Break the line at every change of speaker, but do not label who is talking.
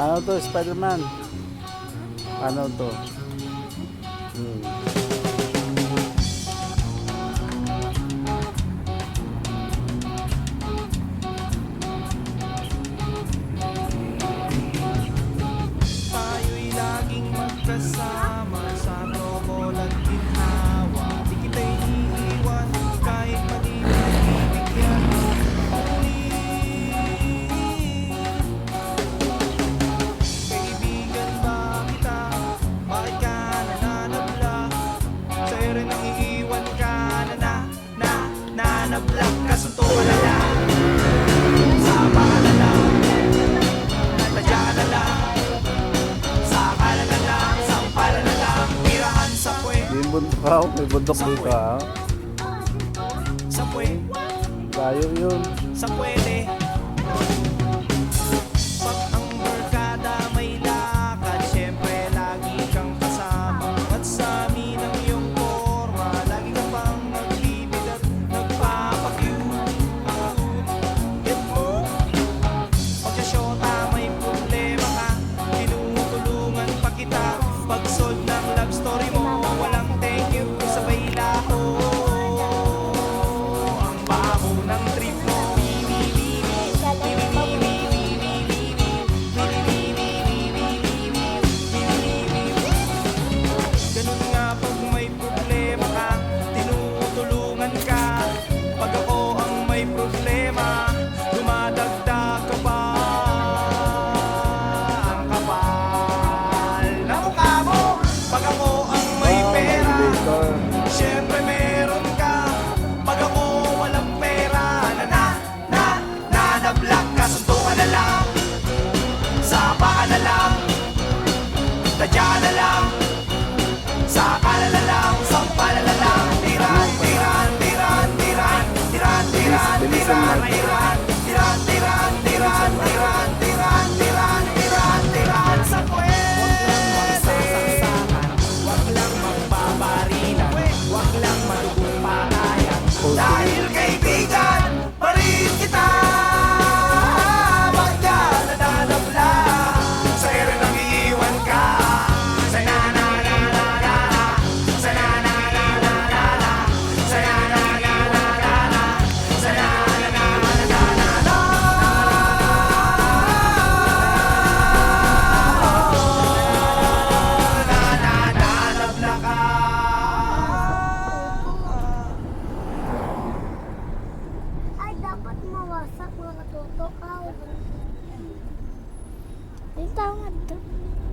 Ano to, Spider-Man? Ano to?
Tayo'y laging magkasama sa trokol at ginhawa. Di kita'y iiwan kahit mali pagbibigyan. Kaibigan ba kita? Bakit ka nananabla? Sa'yo rin ang iiwan ka nanabla. Kasuntukan na lang, sama ka na lang, tadya ka na lang.
Yung bundok ha, may bundok dito ha.
Sa pwe,
Layo yun.
sa pwede. Pag ang barkada may lakad, syempre lagi kang kasama. At sa amin ang iyong forma, lagi ka pang nagbibig at nagpapakyut. Get mo? Pag sa syota may problema ka, tinutulungan pa kita. Pag solve ng love story mo, walang thank you, sabay laho. Ang baho ng trip mo. Ganun nga pag may problema ka, tinutulungan ka. Pag ako ang may problema, dumadagdag ka pa. Ang kapal na mukha mo. Pag ako ang may pera,
Elevator.
syempre meron ka. Pag ako walang pera, nanablag ka. Suntukan na lang, sapa ka na lang, tadya ka na lang, saka na lang, sampa na lang. Tiran, tiran, tiran, tiran, tiran, tiran, tiran, tiran, tiran, tiran, tiran, tiran, tiran, tiran, tiran, tiran. Sa pwede, wag lang magbabarilan, wag lang madugong patayan. Dahil kaibigan, pa rin kita. Bakit ka nananabla? Sa'yo rin ang iiwan ka. Sa na-na-na-na-na-na, sa na-na-na-na-na-na, sa na-na-na-na-na-na, sa na-na-na-na-na-na. Nananabla ka.
Ay, dapat mawasak mga katuto. Ay, yung tawag doon.